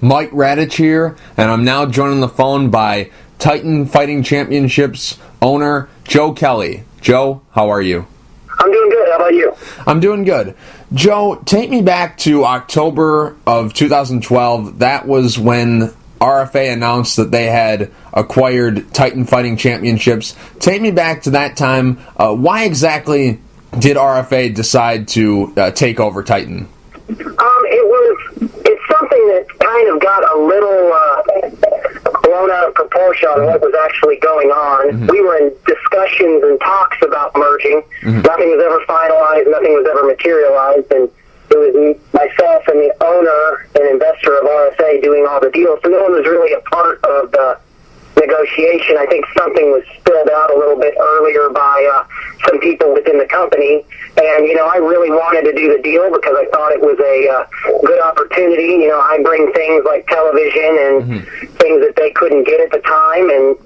Mike Radich here, and I'm now joined on the phone by Titan Fighting Championships owner Joe Kelly. Joe, how are you? I'm doing good. How about you? I'm doing good. Joe, take me back to October of 2012. That was when RFA announced that they had acquired Titan Fighting Championships. Take me back to that time. Why exactly did RFA decide to take over Titan? It's something that kind of got a little blown out of proportion on what was actually going on. Mm-hmm. We were in discussions and talks about merging. Mm-hmm. Nothing was ever finalized. Nothing was ever materialized. And it was myself and the owner and investor of RFA doing all the deals. So no one was really a part of the negotiation. I think something was spilled out a little bit earlier by some people within the company. And, I really wanted to do the deal because I thought it was a good opportunity. I bring things like television and things that they couldn't get at the time. And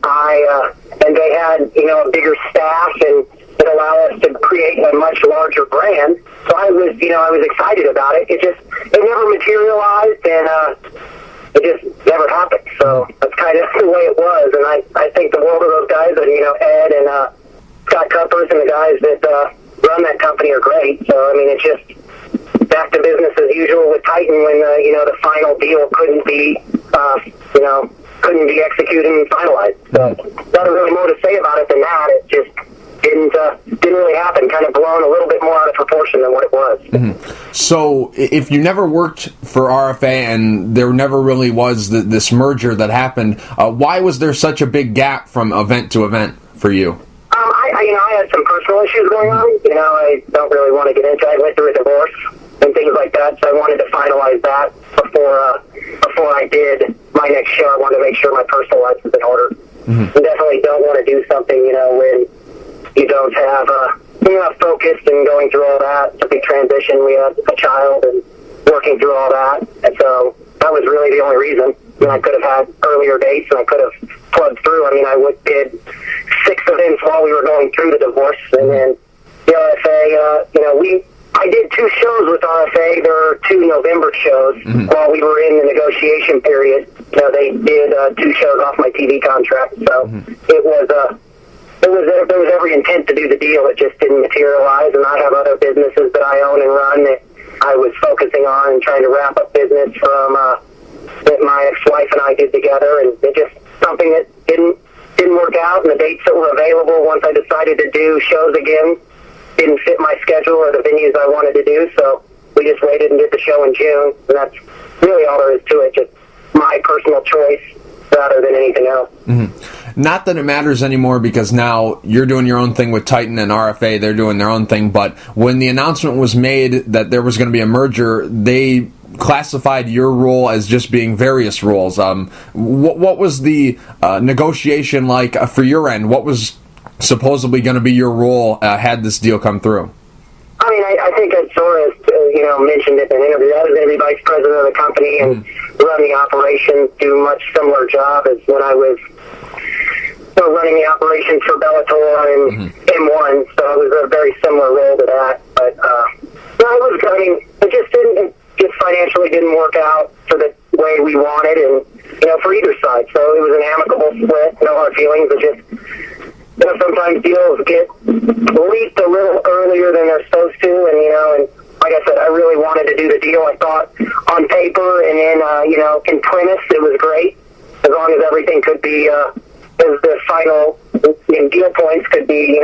and they had, a bigger staff and it allowed us to create a much larger brand. So I was excited about it. It never materialized and, it just never happened. So that's kind of the way it was. And I think the world of those guys, Ed and Scott Cuppers and the guys that run that company are great. So, it's just back to business as usual with Titan when, the final deal couldn't be executed and finalized. So nothing really more to say about it than that. It just didn't really happen, kind of blown a little bit more out of proportion than what it was. Mm-hmm. So if you never worked for RFA and there never really was this merger that happened, why was there such a big gap from event to event for you? I had some personal issues going on. I don't really want to get into it. I went through a divorce and things like that, so I wanted to finalize that before I did my next show. I wanted to make sure my personal life was in order. Mm-hmm. You definitely don't want to do something, when you don't have you're not focused and going through all that. It's a big transition. We had a child and working through all that, and so that was really the only reason. I could have had earlier dates and I could have plugged through. I did 6 events while we were going through the divorce, and then the RFA, I did 2 shows with RFA. There were 2 November shows while we were in the negotiation period. They did 2 shows off my TV contract, so there was every intent to do the deal. It just didn't materialize, and I have other businesses that I own and run that I was focusing on and trying to wrap up business from that my ex-wife and I did together, and it just something that didn't work out, and the dates that were available once I decided to do shows again didn't fit my schedule or the venues I wanted to do, so we just waited and did the show in June, and that's really all there is to it, just my personal choice rather than anything else. Mm-hmm. Not that it matters anymore because now you're doing your own thing with Titan and RFA, they're doing their own thing, but when the announcement was made that there was going to be a merger, they classified your role as just being various roles. What was the negotiation like for your end? What was supposedly going to be your role had this deal come through? I think as Soros, mentioned it in an interview, I was going to be vice president of the company and run the operation, do a much similar job as when I was running the operation for Bellator and M1, so it was a very similar role to that. But it just financially didn't work out for the way we wanted, and for either side. So it was an amicable split, no hard feelings. It just sometimes deals get leaked a little earlier than they're supposed to, and like I said, I really wanted to do the deal. I thought on paper and in in premise it was great, as long as everything could be as the final deal points could be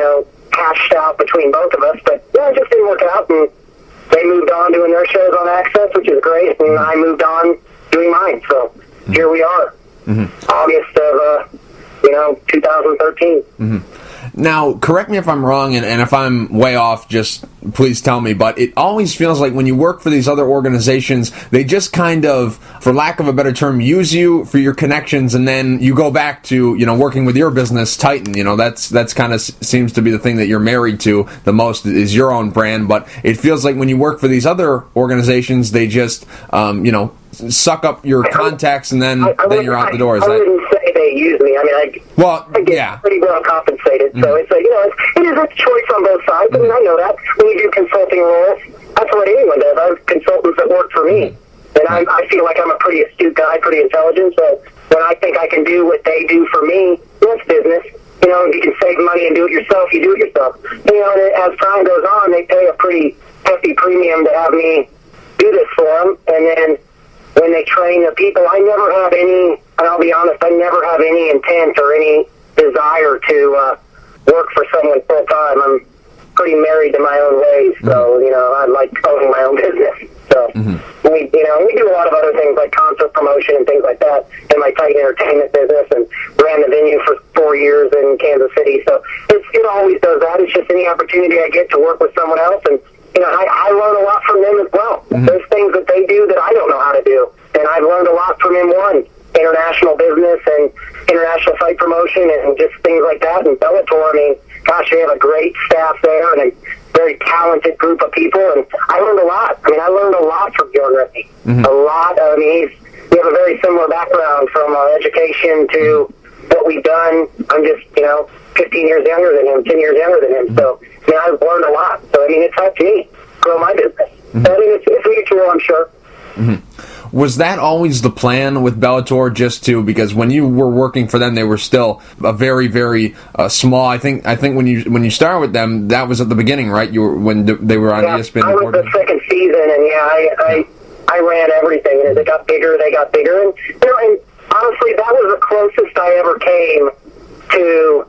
cashed out between both of us. But it just didn't work out, and they moved on doing their shows on Access, which is great, and I moved on doing mine. So here we are, August of 2013. Now, correct me if I'm wrong, and if I'm way off, just please tell me, but it always feels like when you work for these other organizations, they just kind of, for lack of a better term, use you for your connections, and then you go back to, working with your business, Titan. That's kind of seems to be the thing that you're married to the most, is your own brand, but it feels like when you work for these other organizations, they just, suck up your contacts, and then you're out the door. I wouldn't say they use me. I get pretty well compensated, so it's it is a choice on both sides. I know that when you do consulting roles, that's what anyone does. I have consultants that work for me, And I feel like I'm a pretty astute guy, pretty intelligent, so when I think I can do what they do for me, that's business. You know, if you can save money and do it yourself, you do it yourself. You know, and as time goes on, they pay a pretty hefty premium to have me do this for them. And then when they train the people, I never have any, and I'll be honest, I never have any intent or any desire to work for someone full time. I'm pretty married to my own ways, so, you know, I like owning my own business. So we do a lot of other things like concert promotion and things like that in my Titan Entertainment business, and ran the venue for 4 years in Kansas City. So it always does that. It's just any opportunity I get to work with someone else, and you know, I learn a lot from them as well. There's things that they do that I don't know how to do, and I've learned a lot from M1, international business and international fight promotion and just things like that. And Bellator, I mean, gosh, they have a great staff there and a very talented group of people, and I learned a lot. I mean, I learned a lot from Bjorn Ritchie. A lot. I mean, we have a very similar background from our education to what we've done. I'm just, 15 years younger than him, 10 years younger than him. So, I mean, I've learned a lot. So, I mean, it's helped me grow my business. So, I mean, it's mutual, I'm sure. Was that always the plan with Bellator, because when you were working for them, they were still a very, very small. I think when you started with them, that was at the beginning, right? When they were on ESPN. I was the second season, and I ran everything. And as it got bigger, they got bigger, and and honestly, that was the closest I ever came to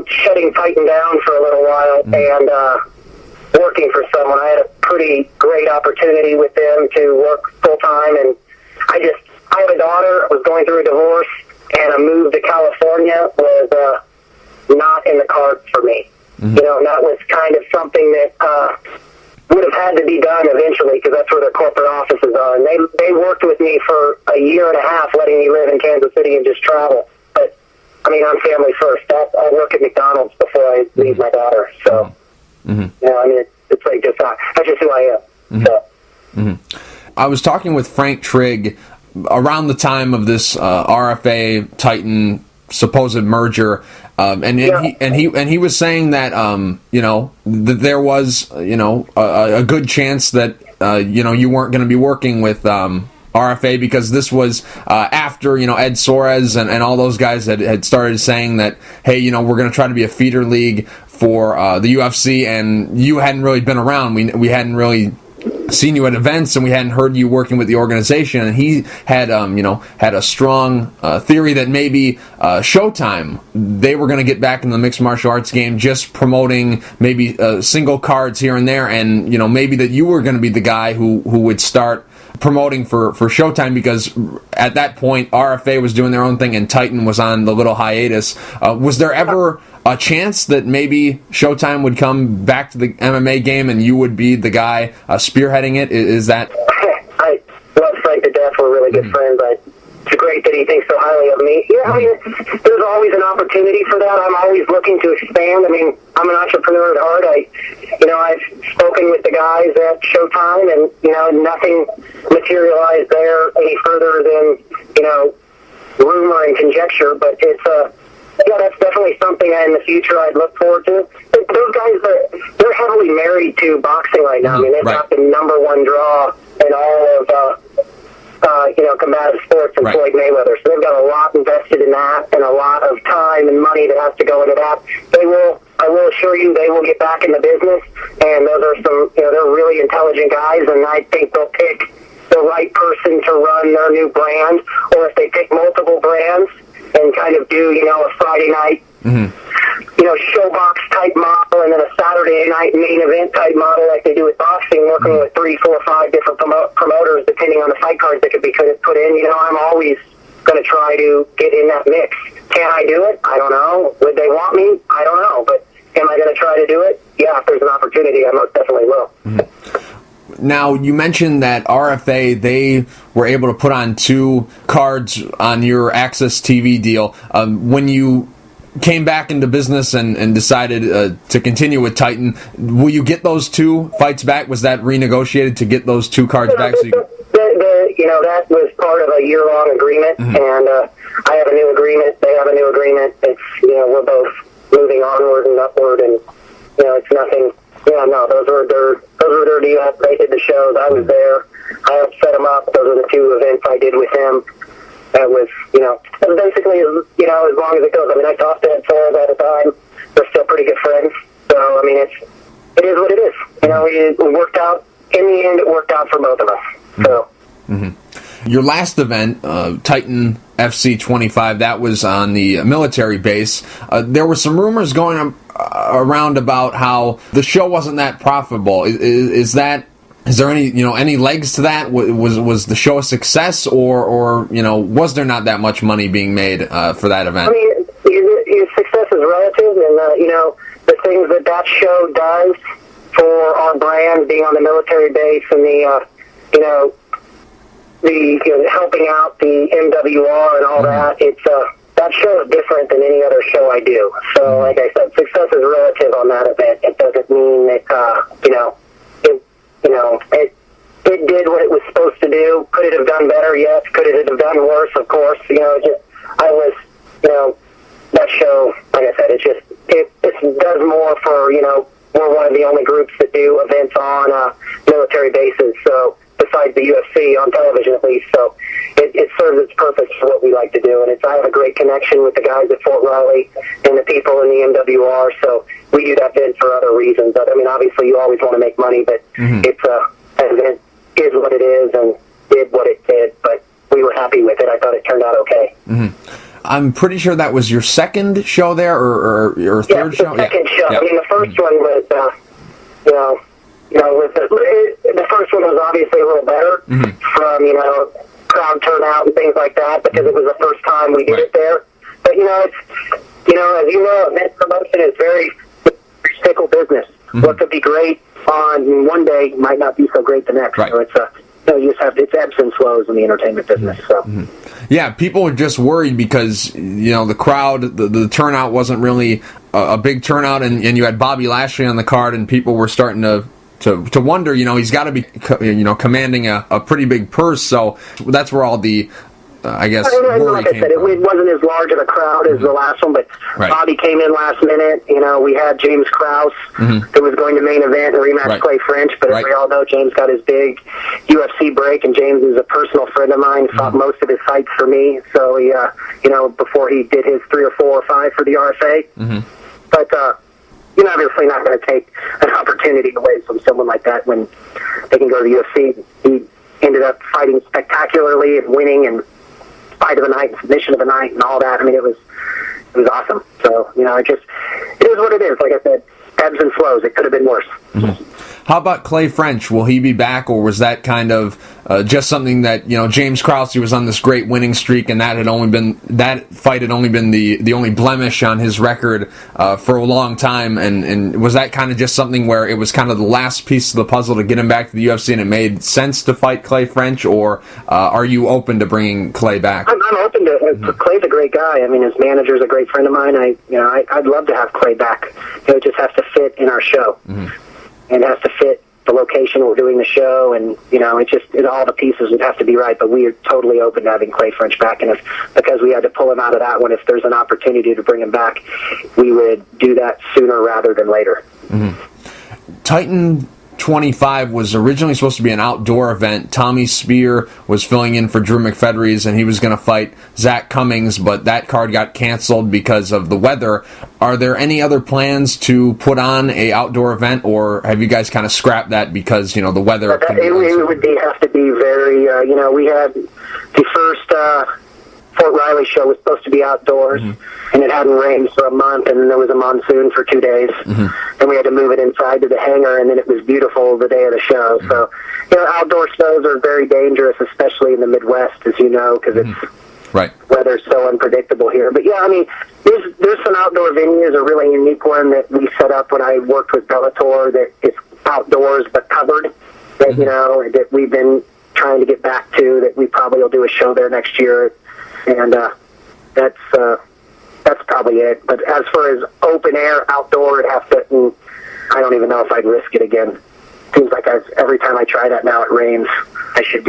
shutting Titan down for a little while and working for someone. I had a pretty great opportunity with them to work full time, and I have a daughter, was going through a divorce, and a move to California was not in the cards for me. And that was kind of something that would have had to be done eventually, because that's where their corporate offices are. And they worked with me for a year and a half, letting me live in Kansas City and just travel. But I mean, I'm family first. I work at McDonald's before I leave my daughter. So, I mean, it's like just that's just who I am. So. I was talking with Frank Trigg around the time of this RFA Titan supposed merger, and he was saying that that there was a good chance that you weren't going to be working with RFA, because this was after Ed Soares and all those guys had started saying that, hey, we're going to try to be a feeder league for the UFC, and you hadn't really been around. We hadn't really seen you at events, and we hadn't heard you working with the organization. And he had had a strong theory that maybe Showtime, they were going to get back in the mixed martial arts game, just promoting maybe single cards here and there, and maybe that you were going to be the guy who would start promoting for Showtime, because at that point RFA was doing their own thing and Titan was on the little hiatus. Was there ever a chance that maybe Showtime would come back to the MMA game and you would be the guy spearheading it? Is that... I love Frank to death. We're really good friends. It's great that he thinks so highly of me. Yeah, I mean, there's always an opportunity for that. I'm always looking to expand. I mean, I'm an entrepreneur at heart. I've spoken with the guys at Showtime, and nothing materialized there any further than rumor and conjecture. But it's that's definitely something in the future I'd look forward to. Those guys, they're heavily married to boxing right now. I mean, they've got the number one draw in all of combative sports and Floyd Mayweather. So they've got a lot invested in that, and a lot of time and money that has to go into that. I will assure you, they will get back in the business, and those are some, they're really intelligent guys, and I think they'll pick the right person to run their new brand, or if they pick multiple brands and kind of do, a Friday night, showbox type model, and then a Saturday night main event type model like they do with boxing, working with 3, 4, 5 different promoters depending on the fight cards that could be put in. I'm always going to try to get in that mix. Can I do it? I don't know. Would they want me? I don't know. But am I going to try to do it? Yeah, if there's an opportunity, I most definitely will. Now, you mentioned that RFA, they were able to put on 2 cards on your Access TV deal. When you came back into business and decided to continue with Titan, will you get those 2 fights back? Was that renegotiated to get those 2 cards back? That was part of a year-long agreement, and I have a new agreement. They have a new agreement. It's, we're both moving onward and upward, and, it's nothing. Yeah, no, those were their deals. They did the shows. I was there. I helped set him up. Those are the two events I did with him. That was, basically, as long as it goes. I mean, I talked to Ed Soares all the time. We're still pretty good friends. So, I mean, it is what it is. We worked out. In the end, it worked out for both of us. So. Mm-hmm. Your last event, Titan FC 25, that was on the military base. There were some rumors going around about how the show wasn't that profitable. Is there any legs to that? Was the show a success, or was there not that much money being made for that event? I mean, your success is relative, and the things that show does for our brand, being on the military base, and the helping out the MWR and all that. It's that show is different than any other show I do. So, like I said, success is relative on that event. It doesn't mean that it did what it was supposed to do. Could it have done better? Yes. Could it have done worse? Of course. That show, like I said, it does more for, we're one of the only groups that do events on military bases. So, besides the UFC, on television at least. So, it serves its purpose for what we like to do. And I have a great connection with the guys at Fort Riley and the people in the MWR. So, we do that event for other reasons. But, I mean, obviously, you always want to make money, but that event is what it is and did what it did. But we were happy with it. I thought it turned out okay. Mm-hmm. I'm pretty sure that was your second show there, or your third show? Second show. Yeah. I mean, the first one was, the first one was obviously a little better from, crowd turnout and things like that, because it was the first time we did it there. But, event promotion is very fickle business. What could be great on one day might not be so great the next. Right. So it's ebbs and flows in the entertainment business. So. Yeah, people were just worried because, the crowd, the turnout wasn't really a big turnout, and you had Bobby Lashley on the card, and people were starting to wonder, he's got to be, commanding a pretty big purse, so that's where all the, worry like I came said, from. It wasn't as large of a crowd as the last one, but Bobby came in last minute. We had James Krause, who was going to main event and rematch Clay French, but as we all know, James got his big UFC break, and James is a personal friend of mine, fought most of his fights for me, so he, before he did his 3 or 4 or 5 for the RFA. But, you're obviously not going to take an opportunity away from someone like that when they can go to the UFC. He ended up fighting spectacularly and winning, and fight of the night, submission of the night, and all that. I mean, it was awesome. So, it is what it is. Like I said, ebbs and flows. It could have been worse. How about Clay French? Will he be back, or was that kind of just something that James Krause, he was on this great winning streak, and that fight had only been the only blemish on his record for a long time, and was that kind of just something where it was kind of the last piece of the puzzle to get him back to the UFC, and it made sense to fight Clay French, or are you open to bringing Clay back? I'm open to. Clay's a great guy. I mean, his manager's a great friend of mine. I'd love to have Clay back. It just has to fit in our show. And it has to fit the location we're doing the show, and all the pieces would have to be right. But we are totally open to having Clay French back, and because we had to pull him out of that one, if there's an opportunity to bring him back, we would do that sooner rather than later. Titan 25 was originally supposed to be an outdoor event. Tommy Spear was filling in for Drew McFedries, and he was going to fight Zach Cummings, but that card got canceled because of the weather. Are there any other plans to put on a outdoor event, or have you guys kind of scrapped that because, the weather? It would have to be very, we had the first Fort Riley show was supposed to be outdoors, and it hadn't rained for a month, and then there was a monsoon for 2 days, and we had to move it inside to the hangar, and then it was beautiful the day of the show. So, outdoor shows are very dangerous, especially in the Midwest, as you know, because it's weather's so unpredictable here. But yeah, I mean, there's some outdoor venues. A really unique one that we set up when I worked with Bellator that is outdoors but covered. That that we've been trying to get back to. That we probably will do a show there next year. And that's probably it. But as far as open air, outdoor, it'd have to. I don't even know if I'd risk it again. Seems like every time I try that now, it rains. I should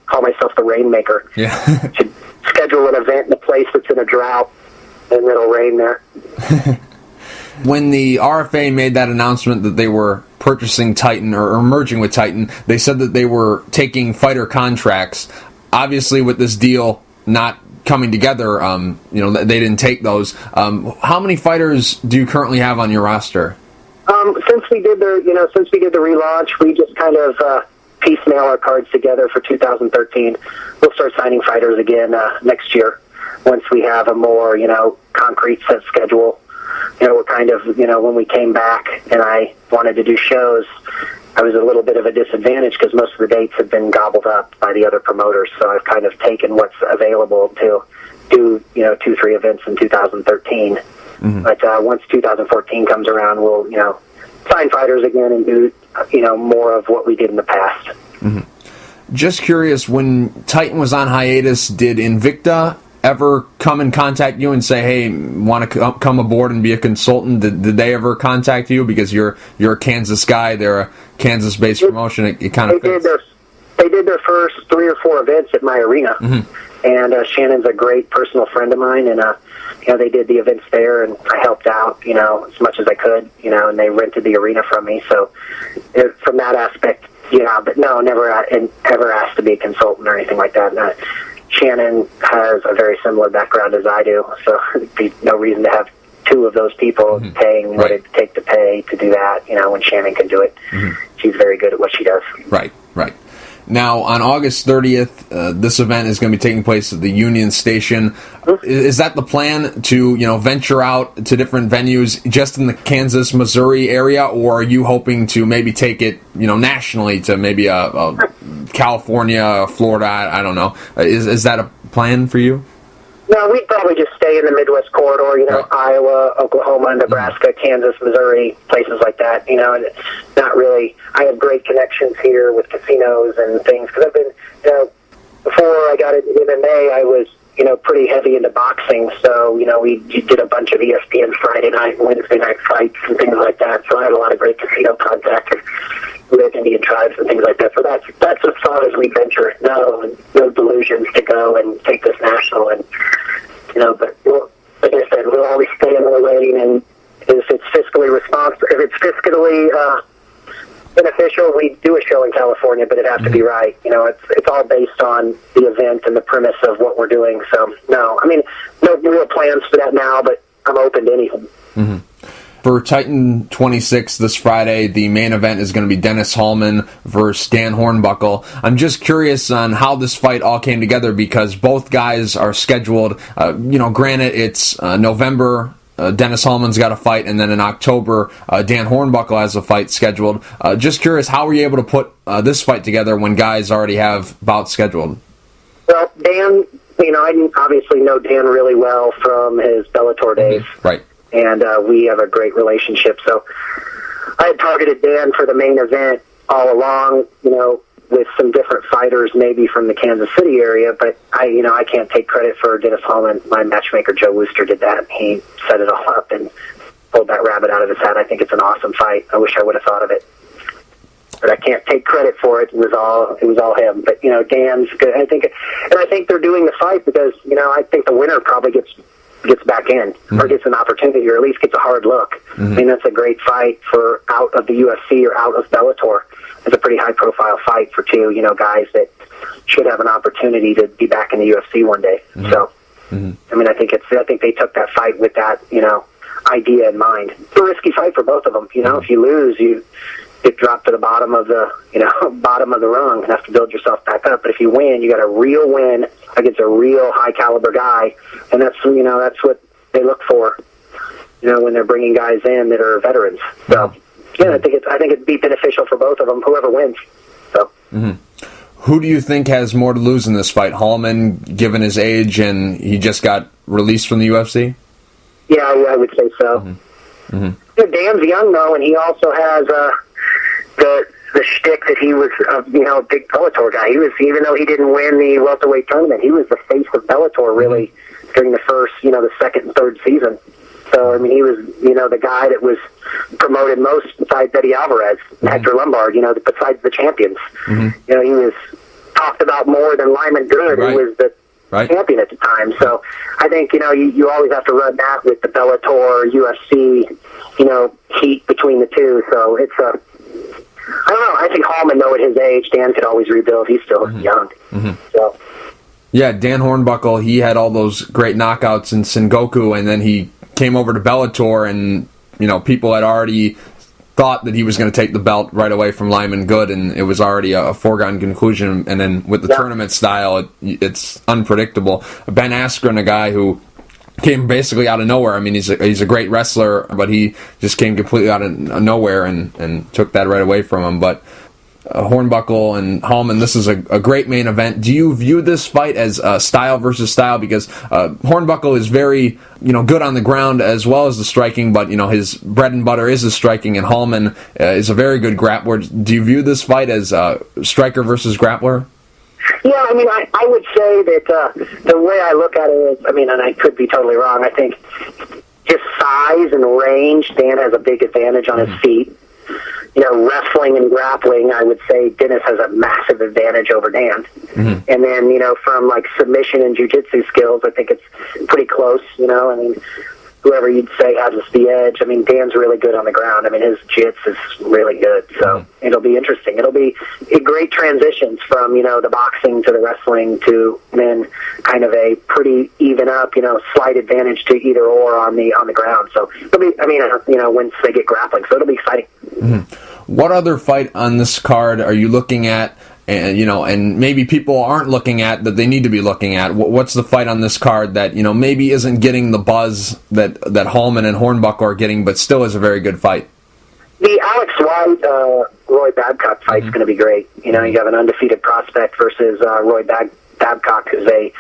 call myself the rainmaker. Yeah. Should schedule an event in a place that's in a drought, and it'll rain there. When the RFA made that announcement that they were purchasing Titan or merging with Titan, they said that they were taking fighter contracts. Obviously, with this deal not coming together, they didn't take those. How many fighters do you currently have on your roster? Since we did the relaunch, we just kind of piecemeal our cards together for 2013. We'll start signing fighters again next year once we have a more concrete set schedule. We're kind of when we came back and I wanted to do shows, I was a little bit of a disadvantage because most of the dates had been gobbled up by the other promoters. So I've kind of taken what's available to do 2-3 events in 2013. Mm-hmm. But once 2014 comes around, we'll sign fighters again and do more of what we did in the past. Mm-hmm. Just curious, when Titan was on hiatus, did Invicta ever come and contact you and say, "Hey, want to come aboard and be a consultant"? Did they ever contact you? Because you're a Kansas guy, they're a Kansas-based promotion. It kind of fits. They did their first 3 or 4 events at my arena, mm-hmm. and Shannon's a great personal friend of mine, and they did the events there, and I helped out as much as I could, and they rented the arena from me. So from that aspect, but no, never ever asked to be a consultant or anything like that. No. Shannon has a very similar background as I do, so there'd be no reason to have 2 of those people mm-hmm. paying what it'd take to pay to do that, when Shannon can do it. Mm-hmm. She's very good at what she does. Right. Now, on August 30th, this event is going to be taking place at the Union Station. Mm-hmm. Is that the plan to, venture out to different venues just in the Kansas, Missouri area, or are you hoping to maybe take it, nationally to maybe a California, Florida? I don't know. Is that a plan for you? No, we'd probably just stay in the Midwest corridor, right. Iowa, Oklahoma, Nebraska, mm-hmm. Kansas, Missouri, places like that, and it's not really, I have great connections here with casinos and things, because I've been, before I got into MMA, I was, pretty heavy into boxing, so, we did a bunch of ESPN Friday night and Wednesday night fights and things like that, so I had a lot of great casino contacts with Indian tribes and things like that, so that's as far as we venture. No delusions to go and take this national, and, but like I said, we'll always stay in our lane, and if it's fiscally responsible, if it's fiscally beneficial, we do a show in California, but it has to be right. It's all based on the event and the premise of what we're doing. So, no real plans for that now, but I'm open to anything. Mm-hmm. For Titan 26 this Friday, the main event is going to be Dennis Hallman versus Dan Hornbuckle. I'm just curious on how this fight all came together because both guys are scheduled. Granted, it's November. Dennis Hallman's got a fight, and then in October, Dan Hornbuckle has a fight scheduled. Just curious, how were you able to put this fight together when guys already have bouts scheduled? Well, Dan, I obviously know Dan really well from his Bellator days. Mm-hmm. Right. And we have a great relationship. So I had targeted Dan for the main event all along, with some different fighters maybe from the Kansas City area, but I can't take credit for Dennis Hallman. My matchmaker, Joe Wooster, did that. He set it all up and pulled that rabbit out of his hat. I think it's an awesome fight. I wish I would have thought of it. But I can't take credit for it. It was all him. But, Dan's good. I think they're doing the fight because, I think the winner probably gets back in mm-hmm. or gets an opportunity or at least gets a hard look. Mm-hmm. I mean, that's a great fight for out of the UFC or out of Bellator. It's a pretty high-profile fight for 2, guys that should have an opportunity to be back in the UFC one day. Mm-hmm. So, mm-hmm. I think they took that fight with that, idea in mind. It's a risky fight for both of them. Mm-hmm. If you lose, you get dropped to the bottom of the, bottom of the rung and have to build yourself back up. But if you win, you got a real win against a real high-caliber guy, and that's what they look for, when they're bringing guys in that are veterans. So. Yeah, I think it'd be beneficial for both of them, whoever wins. So, mm-hmm. Who do you think has more to lose in this fight? Hallman, given his age, and he just got released from the UFC? Yeah, I would say so. Mm-hmm. Mm-hmm. Dan's young though, and he also has the shtick that he was a big Bellator guy. He was, even though he didn't win the welterweight tournament, he was the face of Bellator really during the first, the second and third season. So, he was, the guy that was promoted most besides Eddie Alvarez, mm-hmm. Hector Lombard, besides the champions. Mm-hmm. He was talked about more than Lyman Good, right. who was the right? champion at the time. So I think, you always have to run that with the Bellator, UFC, heat between the two. So it's I don't know. I think Hallman, though, at his age, Dan could always rebuild. He's still young. So. Yeah, Dan Hornbuckle, he had all those great knockouts in Sengoku, and then he came over to Bellator, and, people had already thought that he was going to take the belt right away from Lyman Good, and it was already a foregone conclusion. And then with the tournament style, it's unpredictable. Ben Askren, a guy who came basically out of nowhere. I mean, he's a great wrestler, but he just came completely out of nowhere and took that right away from him. But Hornbuckle and Hallman, this is a great main event. Do you view this fight as style versus style? Because Hornbuckle is very good on the ground as well as the striking, but his bread and butter is the striking, and Hallman is a very good grappler. Do you view this fight as striker versus grappler? Yeah, I mean, I would say that the way I look at it is, and I could be totally wrong, I think just size and range, Dan has a big advantage on his feet. Wrestling and grappling, I would say Dennis has a massive advantage over Dan. And then, from like submission and jiu-jitsu skills, I think it's pretty close, whoever you'd say has the edge. I mean, Dan's really good on the ground. I mean, his jits is really good. So it'll be interesting. It'll be a great transitions from, the boxing to the wrestling to then kind of a pretty even up, slight advantage to either or on the ground. So it'll be, once they get grappling. So it'll be exciting. What other fight on this card are you looking at? And maybe people aren't looking at that they need to be looking at. What's the fight on this card that maybe isn't getting the buzz that Hallman and Hornbuckle are getting, but still is a very good fight? The Alex White Roy Babcock fight's going to be great. You have an undefeated prospect versus Roy Babcock, who's a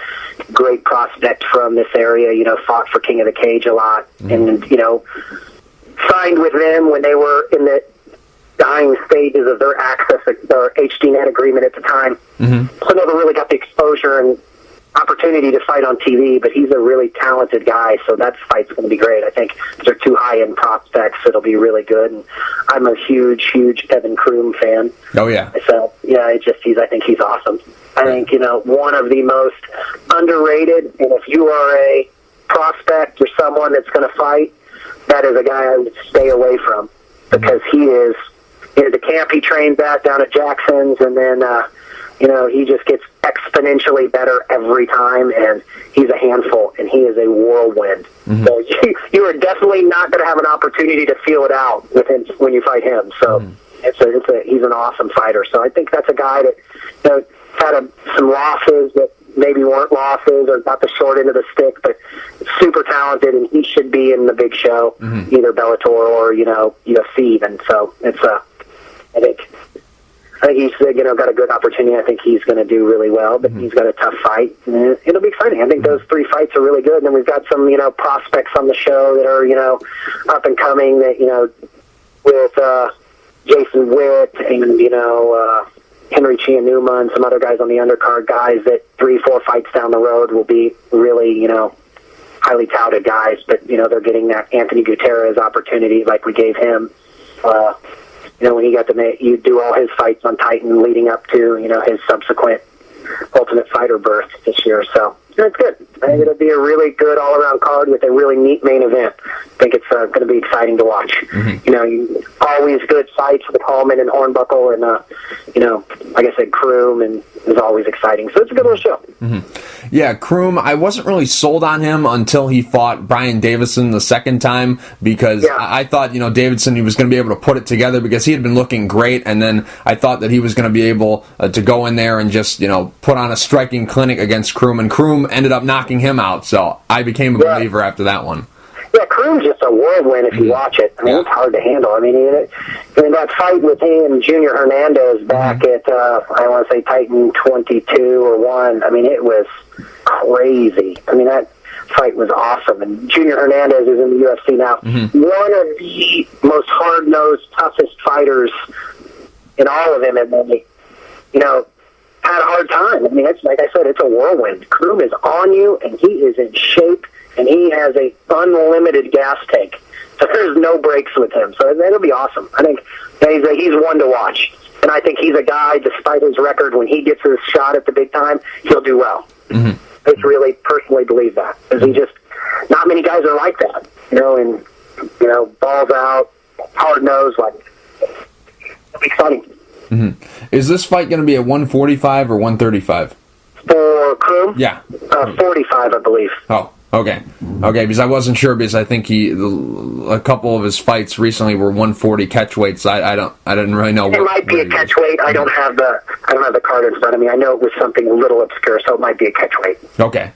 great prospect from this area. Fought for King of the Cage a lot, and signed with them when they were in the dying stages of their access or HDNet agreement at the time. So never really got the exposure and opportunity to fight on TV, but he's a really talented guy, so that fight's going to be great. I think they're two high-end prospects. It'll be really good, and I'm a huge Evan Kroom fan. Oh, yeah. So, yeah, I think he's awesome. I think, one of the most underrated, and if you are a prospect or someone that's going to fight, that is a guy I would stay away from, because he is the camp he trains at down at Jackson's, and then, he just gets exponentially better every time, and he's a handful, and he is a whirlwind. So you are definitely not going to have an opportunity to feel it out with him when you fight him. So he's an awesome fighter. So I think that's a guy that had some losses that maybe weren't losses or got the short end of the stick, but super talented, and he should be in the big show, either Bellator or UFC even. So it's I think he's got a good opportunity. I think he's going to do really well, but he's got a tough fight. And it'll be exciting. I think those three fights are really good. And then we've got some prospects on the show that are up and coming. That with Jason Witt and Henry Chianuma and some other guys on the undercard, guys that 3-4 fights down the road will be really highly touted guys. But they're getting that Anthony Gutierrez opportunity like we gave him. When he got to do all his fights on Titan leading up to, his subsequent Ultimate Fighter berth this year. So it's good. I think it'll be a really good all-around card with a really neat main event. I think it's going to be exciting to watch. Always good fights with Hallman and Hornbuckle, and like I said, Kroom, and is always exciting. So it's a good little show. Yeah, Kroom, I wasn't really sold on him until he fought Brian Davison the second time, because I thought, Davidson, he was going to be able to put it together because he had been looking great, and then I thought that he was going to be able to go in there and just, put on a striking clinic against Kroom, and Kroom ended up knocking him out, so I became a believer after that one. Yeah, Kroom's just a whirlwind if you watch it. I mean, it's hard to handle. I mean, in that fight with him and Junior Hernandez back at, I want to say Titan 22 or 1, I mean, it was crazy. I mean, that fight was awesome. And Junior Hernandez is in the UFC now. One of the most hard-nosed, toughest fighters in all of MMA, had a hard time. I mean, it's like I said, it's a whirlwind. Kroom is on you, and he is in shape, and he has a unlimited gas tank. So there's no breaks with him. So it'll be awesome. I think he's one to watch. And I think he's a guy, despite his record, when he gets his shot at the big time, he'll do well. just really personally believe that. Because he just, not many guys are like that, and, balls out, hard nose, like, it'll be funny. Mm-hmm. Is this fight going to be at 145 or 135? For Kroom? Yeah. 45, I believe. Oh, okay. Okay, because I wasn't sure, because I think a couple of his fights recently were 140 catch weights. I didn't really know. It might be a catch weight. I don't have the card in front of me. I know it was something a little obscure, so it might be a catch weight. Okay.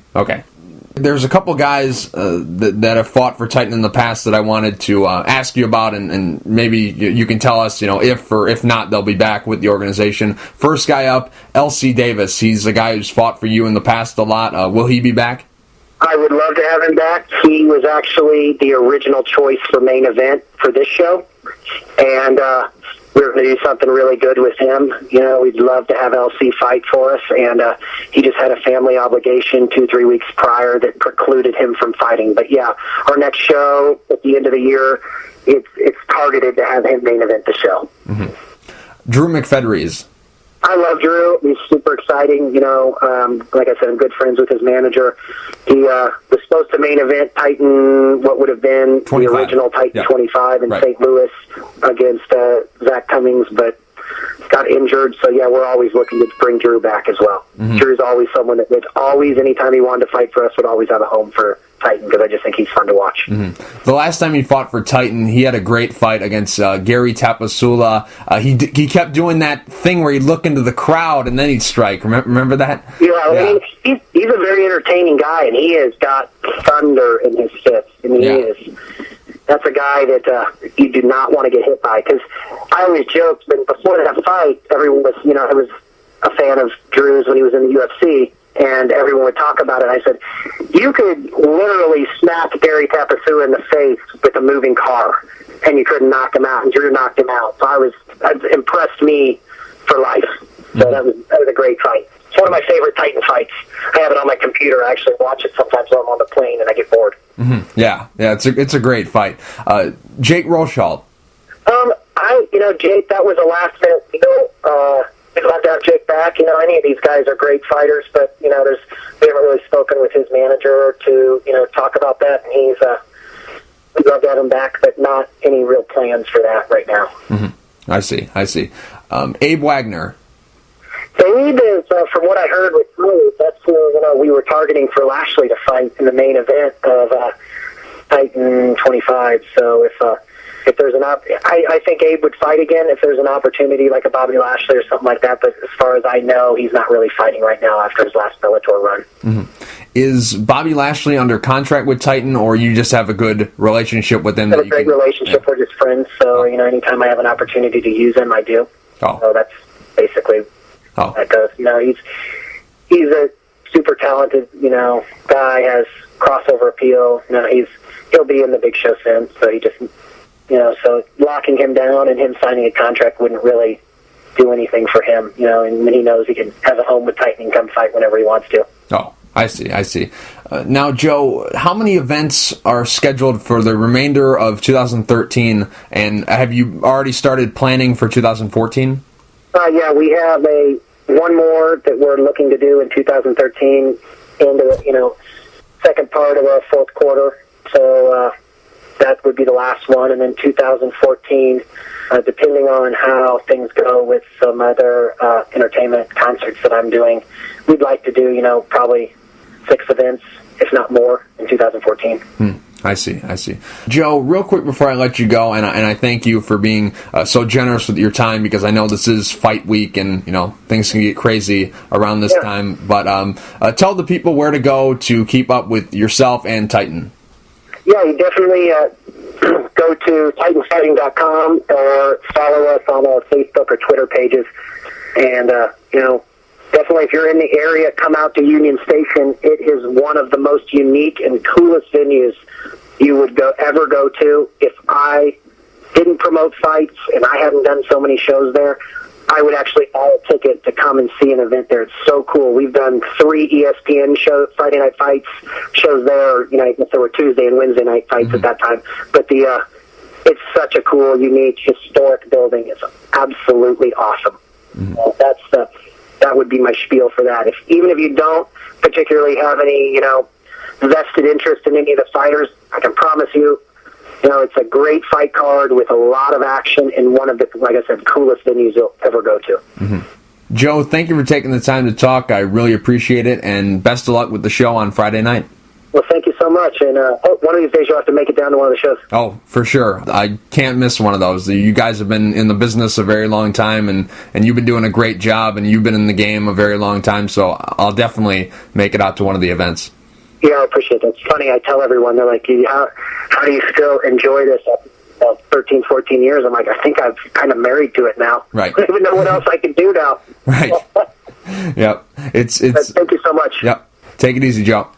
There's a couple guys that have fought for Titan in the past that I wanted to ask you about, and maybe you can tell us, if or if not, they'll be back with the organization. First guy up, LC Davis. He's a guy who's fought for you in the past a lot. Will he be back? I would love to have him back. He was actually the original choice for main event for this show, and we're going to do something really good with him. We'd love to have LC fight for us, and he just had a family obligation 2-3 weeks prior that precluded him from fighting. But yeah, our next show at the end of the year, it's targeted to have him main event the show. Mm-hmm. Drew McFedries. I love Drew. He's super exciting. Like I said, I'm good friends with his manager. He was supposed to main event Titan, what would have been 25. The original Titan 25 in St. Louis against Zach Cummings, but got injured. So, yeah, we're always looking to bring Drew back as well. Mm-hmm. Drew's always someone that would always, anytime he wanted to fight for us, would always have a home for Titan, because I just think he's fun to watch. Mm-hmm. The last time he fought for Titan, he had a great fight against Gary Tapasula. He kept doing that thing where he'd look into the crowd and then he'd strike. Remember that? Yeah. I mean, he's a very entertaining guy, and he has got thunder in his fists. I mean, that's a guy that you do not want to get hit by. Because I always joked that before that fight, everyone was, I was a fan of Drew's when he was in the UFC, and everyone would talk about it. I said, you could literally smack Gary Tapasua in the face with a moving car, and you couldn't knock him out, and Drew knocked him out. So it impressed me for life. So that was a great fight. It's one of my favorite Titan fights. I have it on my computer. I actually watch it sometimes when I'm on the plane and I get bored. Mm-hmm. Yeah, it's a great fight. Jake Rochalt. Jake, that was a last minute deal. We'd love to have Jake back. Any of these guys are great fighters, but we haven't really spoken with his manager to talk about that. And we'd love to have him back, but not any real plans for that right now. Mm-hmm. I see. Abe Wagner. Abe is, from what I heard with Drew, that's who we were targeting for Lashley to fight in the main event of Titan 25. So if there's I think Abe would fight again if there's an opportunity like a Bobby Lashley or something like that. But as far as I know, he's not really fighting right now after his last Bellator run. Mm-hmm. Is Bobby Lashley under contract with Titan, or you just have a good relationship with him? We have a great relationship. We're just friends. So anytime I have an opportunity to use him, I do. So that's basically that goes. He's a super talented guy. Has crossover appeal. He'll be in the big show soon. So he just. So locking him down and him signing a contract wouldn't really do anything for him, and he knows he can have a home with Titan and come fight whenever he wants to. Oh, I see. Now, Joe, how many events are scheduled for the remainder of 2013, and have you already started planning for 2014? Yeah, we have one more that we're looking to do in 2013 into the, second part of our fourth quarter. So, that would be the last one, and then 2014, depending on how things go with some other entertainment concerts that I'm doing, we'd like to do, probably 6 events, if not more, in 2014. I see. Joe, real quick before I let you go, and I thank you for being so generous with your time, because I know this is fight week and, things can get crazy around this time. But tell the people where to go to keep up with yourself and Titan. Yeah, you definitely go to TitanFighting.com or follow us on our Facebook or Twitter pages. And, definitely if you're in the area, come out to Union Station. It is one of the most unique and coolest venues you would ever go to. If I didn't promote fights and I hadn't done so many shows there, I would actually buy a ticket to come and see an event there. It's so cool. We've done 3 ESPN Friday Night Fights shows there. I guess there were Tuesday and Wednesday night fights at that time. But it's such a cool, unique, historic building. It's absolutely awesome. that would be my spiel for that. Even if you don't particularly have any, vested interest in any of the fighters, I can promise you, it's a great fight card with a lot of action in one of the, like I said, coolest venues you'll ever go to. Mm-hmm. Joe, thank you for taking the time to talk. I really appreciate it, and best of luck with the show on Friday night. Well, thank you so much, and one of these days you'll have to make it down to one of the shows. Oh, for sure. I can't miss one of those. You guys have been in the business a very long time, and you've been doing a great job, and you've been in the game a very long time, so I'll definitely make it out to one of the events. Yeah, I appreciate that. It's funny, I tell everyone, they're like, how do you still enjoy this after 13, 14 years? I'm like, I think I've kind of married to it now. Right. I don't even know what else I can do now. Right. Yep. It's. Thank you so much. Yep. Take it easy, Joe.